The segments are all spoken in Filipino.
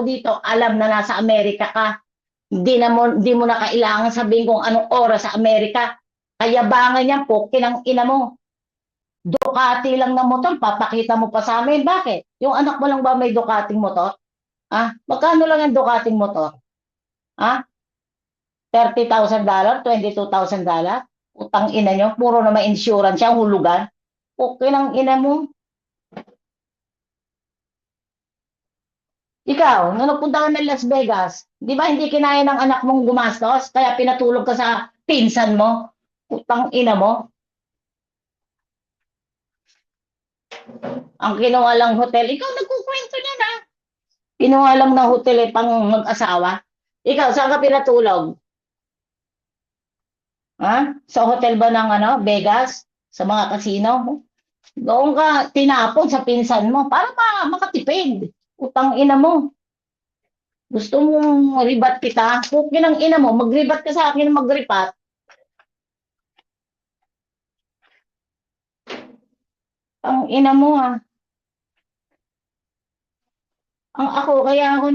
dito, alam na nasa Amerika ka. Hindi mo na kailangan sabihin kung anong oras sa Amerika. Kayabangan yan po, kinang ina mo. Ducati lang na motor, papakita mo pa sa amin. Bakit? Yung anak mo lang ba may Ducating motor? Ah, magkano lang ang Ducating motor? Ah, $30,000, $22,000? Utang ina nyo, puro na may insurance siya, hulugan. Okay lang ina mo. Ikaw, nung nagpunta ka ng Las Vegas, di ba hindi kinaya ng anak mong gumastos? Kaya pinatulog ka sa pinsan mo? Utang ina mo. Ang kinuha lang hotel, ikaw nagkukwento niya na. Kinuha lang na hotel pang mag-asawa. Ikaw, saan ka pinatulog? Ha? Sa hotel ba ng Vegas? Sa mga casino? Doon ka tinapon sa pinsan mo para makatipid. Utang ina mo. Gusto mong ribat kita? Pukin ang ina mo, magribat ka sa akin magripat. Ang ina mo ah. Ang ako, kaya ako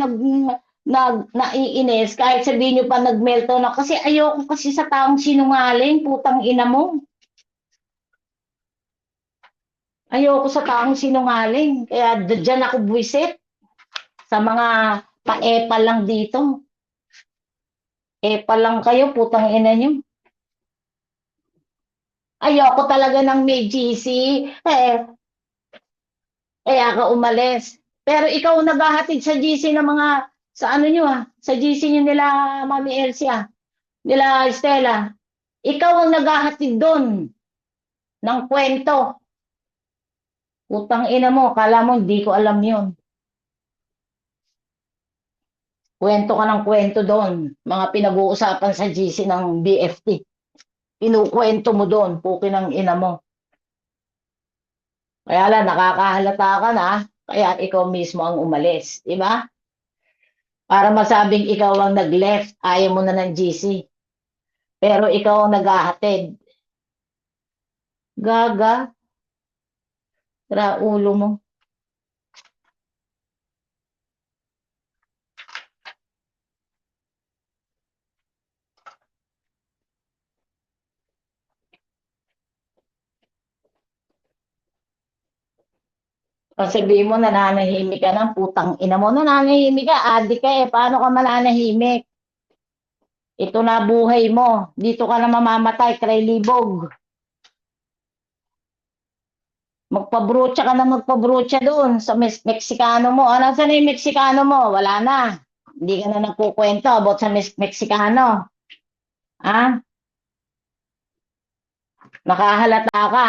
naiinis kahit sabihin nyo pa nagmelto na kasi ayoko kasi sa taong sinungaling, putang ina mo. Ayoko sa taong sinungaling. Kaya dyan ako buwisit sa mga pa-epal lang dito. Epal lang kayo, putang ina nyo. Ayoko talaga ng may GC. Kaya ka umalis. Pero ikaw naghahatid sa GC ng mga, sa ano nyo sa GC nyo nila Mami Elsia, nila Stella. Ikaw ang naghahatid doon ng kwento. Utang ina mo, kala mo hindi ko alam yun. Kwento ka ng kwento doon. Mga pinag-uusapan sa GC ng BFT. Kinukwento mo doon, pukin ng ina mo. Kaya lang, nakakahalata ka na, kaya ikaw mismo ang umalis. Diba? Para masabing ikaw ang nag-left, ayaw mo na ng GC. Pero ikaw ang naghahatid. Gaga, ulo mo. Pag sabihin mo, nananahimik ka ng putang ina mo, nananahimik ka, adik ka eh, paano ka mananahimik? Ito na buhay mo, dito ka na mamamatay, krelibog. Magpabrocha ka na magpabrocha doon sa Meksikano mo. Ano saan na yung Meksikano mo? Wala na. Hindi ka na nagkukwento about sa Meksikano. Ha? Nakahalata ka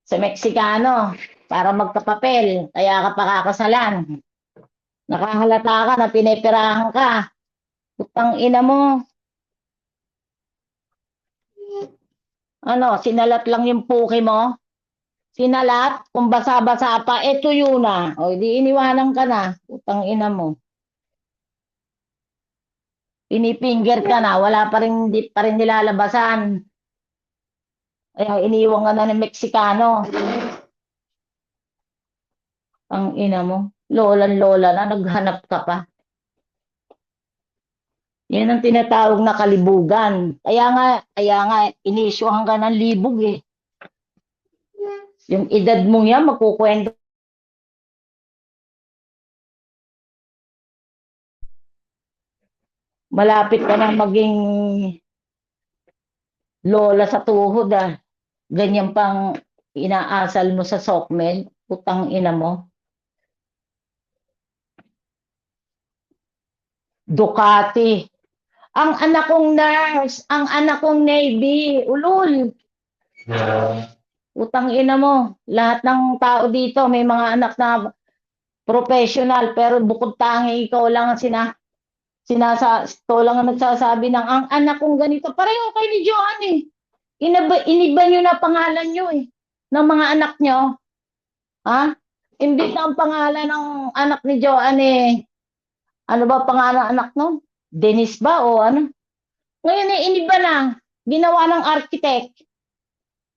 sa Meksikano para magpapapel. Kaya ka pakakasalan. Nakahalata ka na pinipirahan ka. Putang ina mo. Ano, sinalat lang yung puki mo? Sinalat, kung basa-basa pa, tuyo na. O, di iniwanan ka na. Putang ina mo. Pinipinger ka na, wala pa rin, di pa rin nilalabasan. Kaya iniwan ka na ng Meksikano. Ang ina mo. Lolan-lola na, naghanap ka pa. Yan ang tinatawag na kalibugan. Kaya nga, inisyuhan ka ng libog eh. Yung edad mo yan, magkukwento. Malapit ka na maging lola sa tuhod ah. Ganyan pang inaasal mo sa Sokmed. Putang ina mo. Ducati. Ang anak kong nurse, ang anak kong Navy, ulul. Utang ina mo. Lahat ng tao dito may mga anak na professional pero bukod tangi ikaw lang ang ito lang ang nagsasabi ng ang anak kong ganito. Pareho kay ni Joanne eh. Iniba nyo na pangalan nyo eh. Ng mga anak nyo. Ha? Imbit na ang pangalan ng anak ni Joanne eh. Ano ba pangalan ng anak no? Dennis ba o ano? Ngayon eh, iniba na. Ginawa ng architect.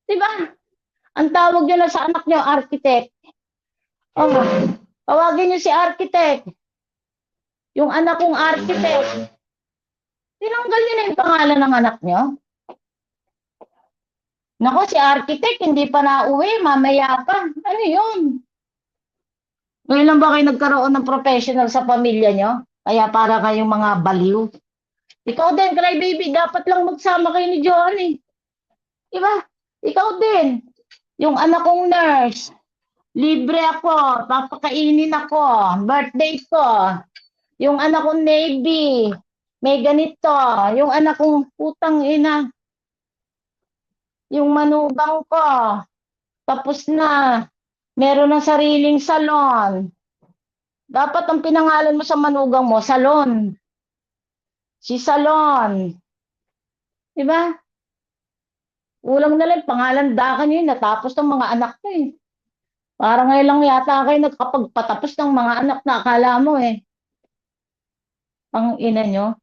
Diba? Ang tawag nyo na sa anak nyo, architect. Oh, Tawagin niyo si architect. Yung anak kong architect. Tinanggal niyo na yung pangalan ng anak niyo. Nako, si architect, hindi pa nauwi. Mamaya pa. Ano yun? Ngayon lang ba kayo nagkaroon ng professional sa pamilya niyo? Kaya para kayong mga baliw. Ikaw din, crybaby, dapat lang magsama kayo ni Johan eh. Diba? Ikaw din. Yung anak kong nurse, libre ako, papakainin ako, birthday ko. Yung anak kong Navy, may ganito. Yung anak kong putang ina, yung manugang ko, tapos na. Meron ng sariling salon. Dapat ang pinangalan mo sa manugang mo, salon. Si Salon. Diba? Ulang na lang, pangalan dakan yun, natapos ng mga anak ko eh. Parang ngayon lang yata kayo nagkapagpatapos ng mga anak na akala mo eh. Ang ina nyo.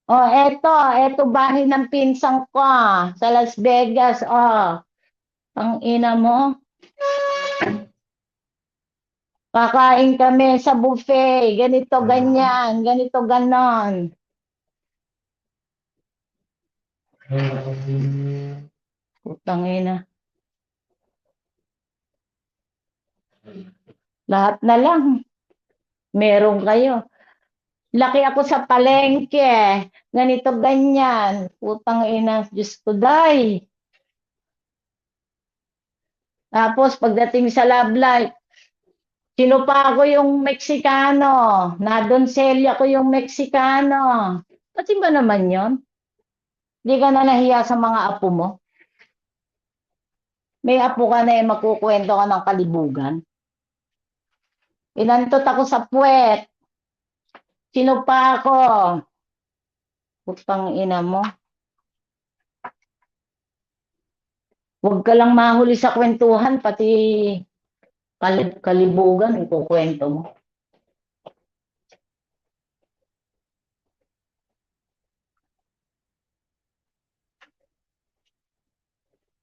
Oh, eto bahay ng pinsang ko sa Las Vegas. Oh, ang ina mo. Kakain kami sa buffet. Ganito, ganyan. Ganito, ganon. Putang ina. Lahat na lang. Meron kayo. Laki ako sa palengke. Ganito, ganyan. Putang ina. Diyos ko, day. Tapos, pagdating sa love life, sinupa ko yung Meksikano. Nadonselya ko yung Meksikano. Pati ba naman yon? Hindi ka na nahiya sa mga apo mo? May apo ka na eh, magkukwento ka ng kalibugan. Inantot ako sa puwet. Sinupa ko. Putang ina mo. Huwag ka lang mahuli sa kwentuhan, pati kalibugan, ikukwento mo.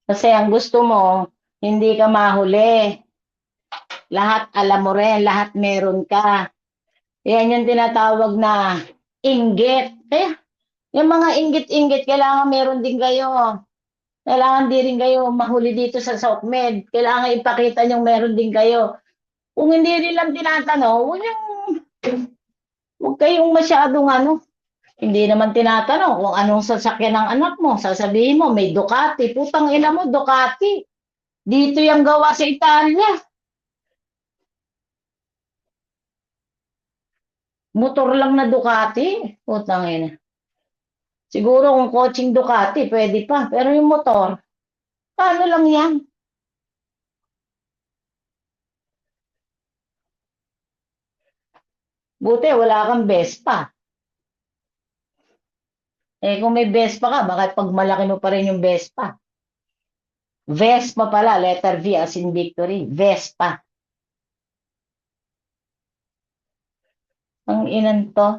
Kasi ang gusto mo, hindi ka mahuli. Lahat alam mo rin, lahat meron ka. Yan yung tinatawag na inggit. Kaya, yung mga inggit-inggit, kailangan meron din kayo. Kailangan din rin kayo mahuli dito sa SOCMED. Kailangan ipakita nyo meron din kayo. Kung hindi rin lang tinatanong, huwag kayong masyadong ano. Hindi naman tinatanong kung anong sasakyan ng anak mo. Sasabihin mo, may Ducati. Putang ina mo, Ducati. Dito yung gawa sa Italia. Motor lang na Ducati. Putang ina. Siguro kung coaching Ducati, pwede pa. Pero yung motor, paano lang yan? Buti, wala kang Vespa. Eh, kung may Vespa ka, bakit pag malaki mo pa rin yung Vespa? Vespa pala, letter V as in victory. Vespa. Ang inan to.